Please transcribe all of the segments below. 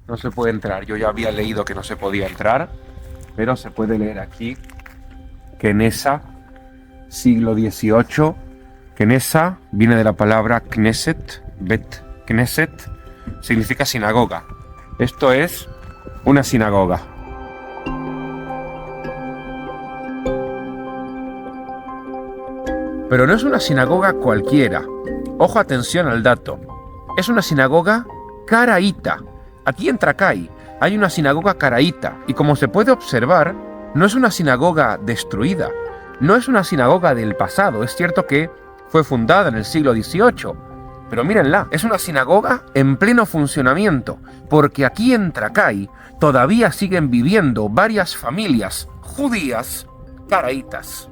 no se puede entrar. Yo ya había leído que no se podía entrar, pero se puede leer aquí Kenesa, siglo XVIII. Kenesa viene de la palabra Knesset, Bet Knesset, significa sinagoga. Esto es una sinagoga. Pero no es una sinagoga cualquiera. Ojo, atención al dato. Es una sinagoga caraíta. Aquí en Trakai hay una sinagoga caraíta. Y como se puede observar, no es una sinagoga destruida. No es una sinagoga del pasado. Es cierto que fue fundada en el siglo XVIII. Pero mírenla, es una sinagoga en pleno funcionamiento. Porque aquí en Trakai todavía siguen viviendo varias familias judías caraítas.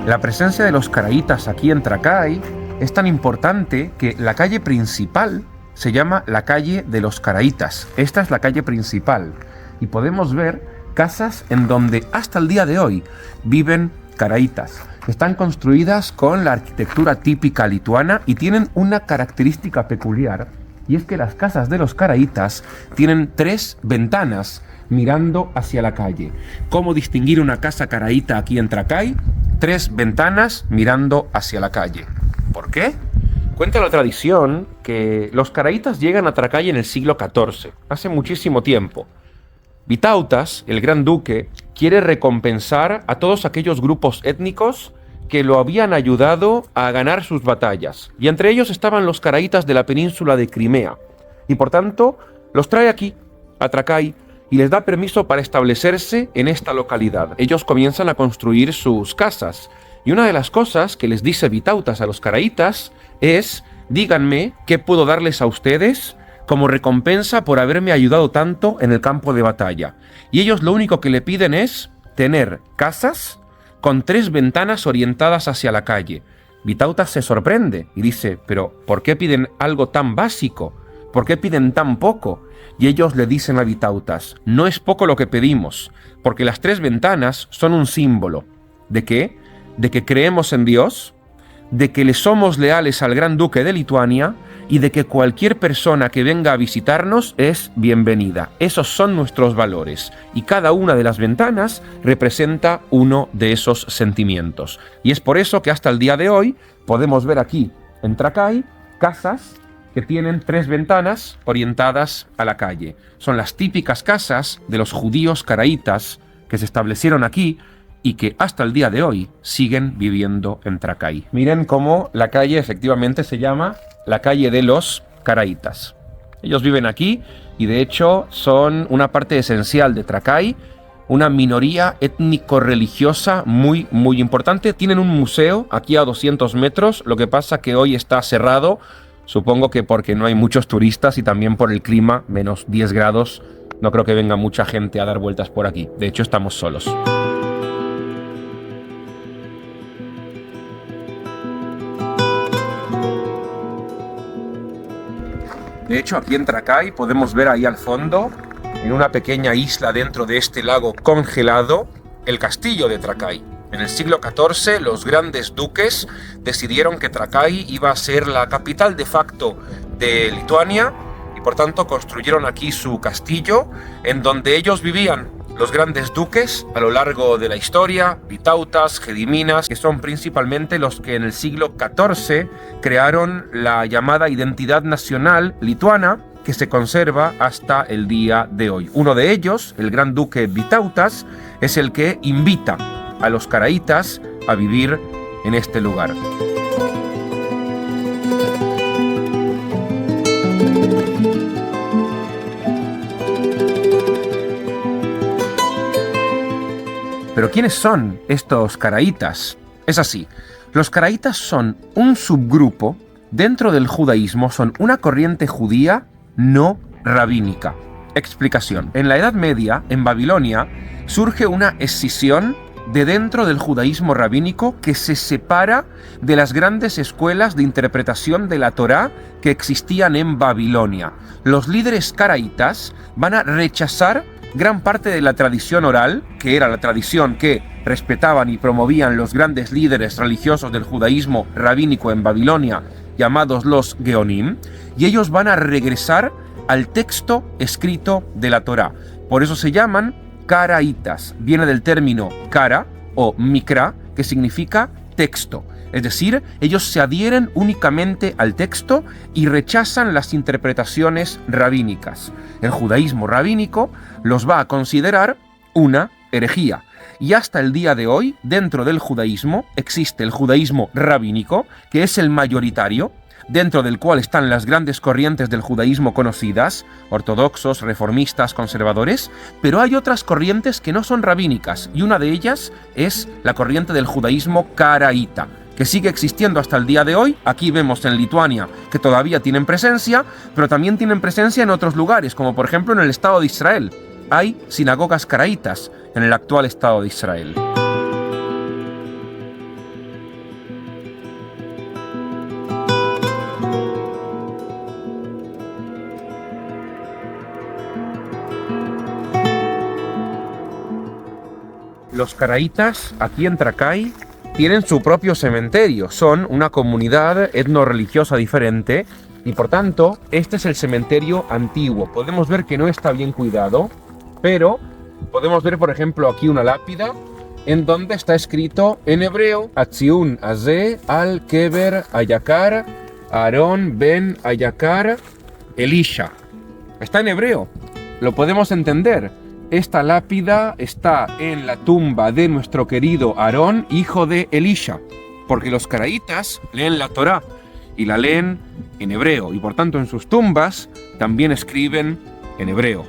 La presencia de los caraítas aquí en Trakai es tan importante que la calle principal se llama la calle de los caraítas. Esta es la calle principal y podemos ver casas en donde hasta el día de hoy viven caraítas. Están construidas con la arquitectura típica lituana y tienen una característica peculiar, y es que las casas de los caraítas tienen 3 ventanas mirando hacia la calle. ¿Cómo distinguir una casa caraíta aquí en Trakai? 3 ventanas mirando hacia la calle. ¿Por qué? Cuenta la tradición que los caraítas llegan a Trakai en el siglo XIV, hace muchísimo tiempo. Vitautas, el gran duque, quiere recompensar a todos aquellos grupos étnicos que lo habían ayudado a ganar sus batallas, y entre ellos estaban los caraítas de la península de Crimea, y por tanto los trae aquí, a Trakai, y les da permiso para establecerse en esta localidad. Ellos comienzan a construir sus casas, y una de las cosas que les dice Vitautas a los caraítas es: díganme qué puedo darles a ustedes como recompensa por haberme ayudado tanto en el campo de batalla. Y ellos lo único que le piden es tener casas con 3 ventanas orientadas hacia la calle. Vitautas se sorprende y dice: ¿pero por qué piden algo tan básico? ¿Por qué piden tan poco? Y ellos le dicen a Vitautas: no es poco lo que pedimos, porque las 3 ventanas son un símbolo. ¿De qué? De que creemos en Dios, de que le somos leales al gran duque de Lituania y de que cualquier persona que venga a visitarnos es bienvenida. Esos son nuestros valores, y cada una de las ventanas representa uno de esos sentimientos. Y es por eso que hasta el día de hoy podemos ver aquí en Trakai casas que tienen 3 ventanas orientadas a la calle. Son las típicas casas de los judíos caraítas que se establecieron aquí y que hasta el día de hoy siguen viviendo en Trakai. Miren cómo la calle efectivamente se llama la calle de los caraítas. Ellos viven aquí y de hecho son una parte esencial de Trakai, una minoría étnico-religiosa muy importante. Tienen un museo aquí a 200 metros, lo que pasa que hoy está cerrado, supongo que porque no hay muchos turistas y también por el clima, menos 10 grados, no creo que venga mucha gente a dar vueltas por aquí. De hecho, estamos solos. De hecho, aquí en Trakai podemos ver ahí al fondo, en una pequeña isla dentro de este lago congelado, el castillo de Trakai. En el siglo XIV, los grandes duques decidieron que Trakai iba a ser la capital de facto de Lituania y por tanto construyeron aquí su castillo, en donde ellos vivían. Los grandes duques a lo largo de la historia, Vitautas, Gediminas, que son principalmente los que en el siglo XIV crearon la llamada identidad nacional lituana, que se conserva hasta el día de hoy. Uno de ellos, el gran duque Vitautas, es el que invita a los caraítas a vivir en este lugar. Pero ¿quiénes son estos caraítas? Es así, los caraítas son un subgrupo dentro del judaísmo, son una corriente judía no rabínica. Explicación. En la Edad Media, en Babilonia, surge una escisión de dentro del judaísmo rabínico que se separa de las grandes escuelas de interpretación de la Torá que existían en Babilonia. Los líderes caraítas van a rechazar gran parte de la tradición oral, que era la tradición que respetaban y promovían los grandes líderes religiosos del judaísmo rabínico en Babilonia, llamados los Geonim, y ellos van a regresar al texto escrito de la Torá. Por eso se llaman caraítas. Viene del término cara o mikra, que significa texto. Es decir, ellos se adhieren únicamente al texto y rechazan las interpretaciones rabínicas. El judaísmo rabínico los va a considerar una herejía. Y hasta el día de hoy, dentro del judaísmo, existe el judaísmo rabínico, que es el mayoritario, dentro del cual están las grandes corrientes del judaísmo conocidas, ortodoxos, reformistas, conservadores, pero hay otras corrientes que no son rabínicas, y una de ellas es la corriente del judaísmo caraíta, que sigue existiendo hasta el día de hoy. Aquí vemos en Lituania que todavía tienen presencia, pero también tienen presencia en otros lugares, como por ejemplo en el Estado de Israel. Hay sinagogas caraítas en el actual Estado de Israel. Los caraítas, aquí en Trakai, tienen su propio cementerio. Son una comunidad etnorreligiosa diferente y, por tanto, este es el cementerio antiguo. Podemos ver que no está bien cuidado, pero podemos ver, por ejemplo, aquí una lápida en donde está escrito en hebreo: Atziun Azeh al Keber Ayakar Aarón ben Ayakar Elisha. Está en hebreo, lo podemos entender. Esta lápida está en la tumba de nuestro querido Aarón, hijo de Elisha, porque los caraítas leen la Torá y la leen en hebreo, y por tanto en sus tumbas también escriben en hebreo.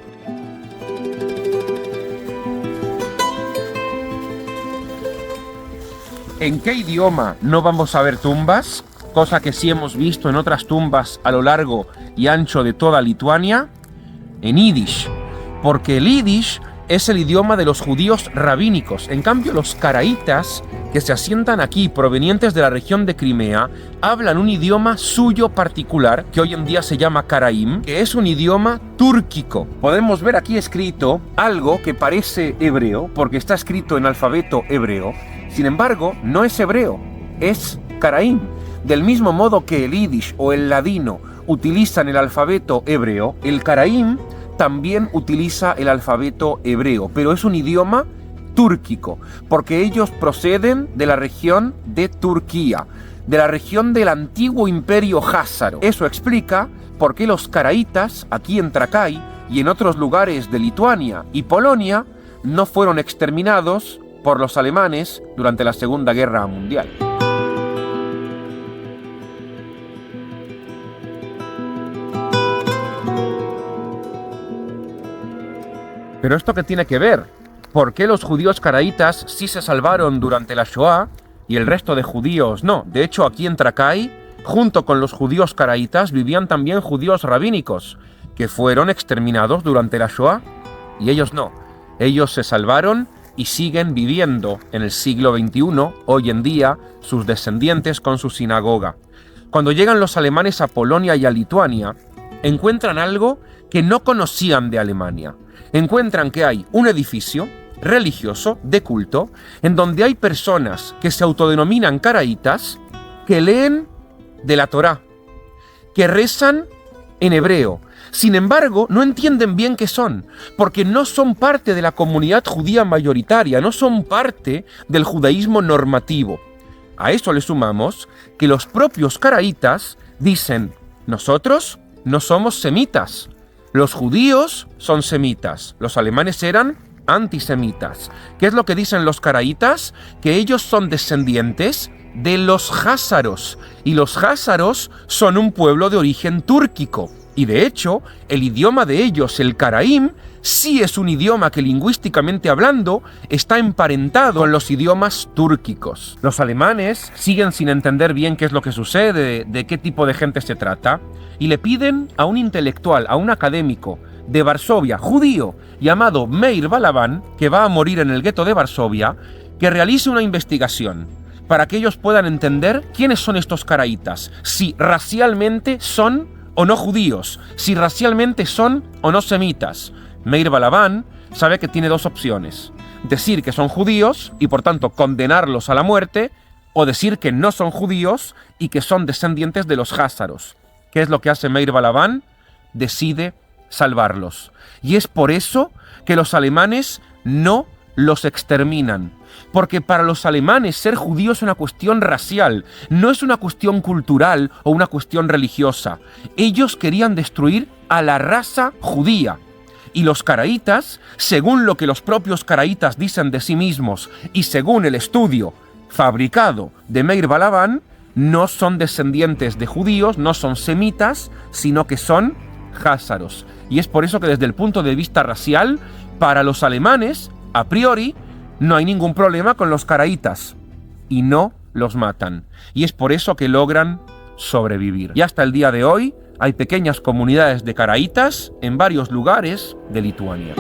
¿En qué idioma no vamos a ver tumbas? Cosa que sí hemos visto en otras tumbas a lo largo y ancho de toda Lituania. En yiddish, porque el yiddish es el idioma de los judíos rabínicos. En cambio, los caraítas, que se asientan aquí, provenientes de la región de Crimea, hablan un idioma suyo particular, que hoy en día se llama caraim, que es un idioma túrquico. Podemos ver aquí escrito algo que parece hebreo, porque está escrito en alfabeto hebreo. Sin embargo, no es hebreo, es caraim. Del mismo modo que el yiddish o el ladino utilizan el alfabeto hebreo, el caraim también utiliza el alfabeto hebreo, pero es un idioma túrquico, porque ellos proceden de la región de Turquía, de la región del antiguo imperio házaro. Eso explica por qué los caraítas, aquí en Trakai y en otros lugares de Lituania y Polonia, no fueron exterminados por los alemanes durante la Segunda Guerra Mundial. Pero ¿esto qué tiene que ver? ¿Por qué los judíos caraítas sí se salvaron durante la Shoah y el resto de judíos no? De hecho, aquí en Trakai, junto con los judíos caraítas, vivían también judíos rabínicos, que fueron exterminados durante la Shoah, y ellos no. Ellos se salvaron y siguen viviendo en el siglo XXI, hoy en día, sus descendientes con su sinagoga. Cuando llegan los alemanes a Polonia y a Lituania, encuentran algo que no conocían de Alemania. Encuentran que hay un edificio religioso de culto en donde hay personas que se autodenominan caraítas, que leen de la Torá, que rezan en hebreo. Sin embargo, no entienden bien qué son, porque no son parte de la comunidad judía mayoritaria, no son parte del judaísmo normativo. A eso le sumamos que los propios caraítas dicen: nosotros no somos semitas. Los judíos son semitas, los alemanes eran antisemitas. ¿Qué es lo que dicen los caraítas? Que ellos son descendientes de los házaros, y los házaros son un pueblo de origen túrquico. Y de hecho, el idioma de ellos, el caraim, sí es un idioma que lingüísticamente hablando está emparentado con los idiomas túrquicos. Los alemanes siguen sin entender bien qué es lo que sucede, de qué tipo de gente se trata, y le piden a un intelectual, a un académico de Varsovia, judío, llamado Meir Balaban, que va a morir en el gueto de Varsovia, que realice una investigación para que ellos puedan entender quiénes son estos caraítas, si racialmente son o no judíos, si racialmente son o no semitas. Meir Balaban sabe que tiene dos opciones: decir que son judíos y por tanto condenarlos a la muerte, o decir que no son judíos y que son descendientes de los jázaros. ¿Qué es lo que hace Meir Balaban? Decide salvarlos. Y es por eso que los alemanes no los exterminan. Porque para los alemanes ser judío es una cuestión racial, no es una cuestión cultural o una cuestión religiosa. Ellos querían destruir a la raza judía. Y los caraítas, según lo que los propios caraítas dicen de sí mismos y según el estudio fabricado de Meir Balaban, no son descendientes de judíos, no son semitas, sino que son jázaros. Y es por eso que desde el punto de vista racial, para los alemanes, a priori, no hay ningún problema con los caraítas y no los matan. Y es por eso que logran sobrevivir. Y hasta el día de hoy hay pequeñas comunidades de caraítas en varios lugares de Lituania.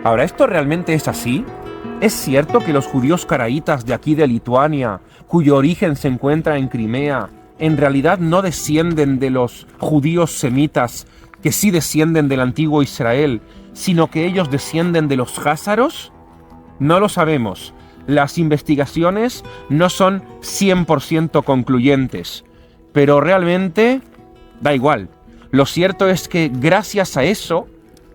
Ahora, ¿esto realmente es así? ¿Es cierto que los judíos caraítas de aquí de Lituania, cuyo origen se encuentra en Crimea, en realidad no descienden de los judíos semitas, que sí descienden del antiguo Israel, sino que ellos descienden de los jázaros? No lo sabemos. Las investigaciones no son 100% concluyentes, pero realmente da igual. Lo cierto es que gracias a eso,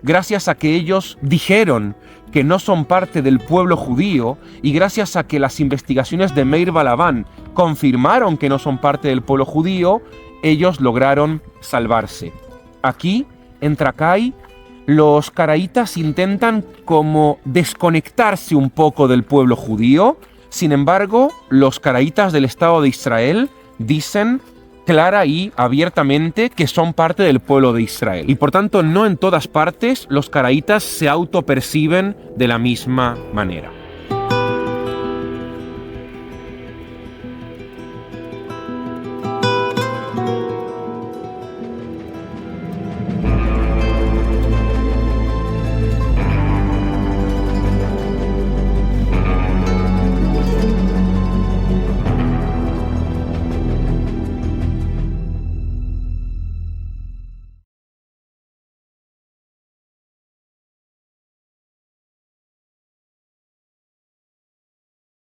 gracias a que ellos dijeron que no son parte del pueblo judío y gracias a que las investigaciones de Meir Balaban confirmaron que no son parte del pueblo judío, ellos lograron salvarse. Aquí, en Trakai, los caraítas intentan como desconectarse un poco del pueblo judío. Sin embargo, los caraítas del Estado de Israel dicen clara y abiertamente que son parte del pueblo de Israel. Y por tanto, no en todas partes los caraítas se autoperciben de la misma manera.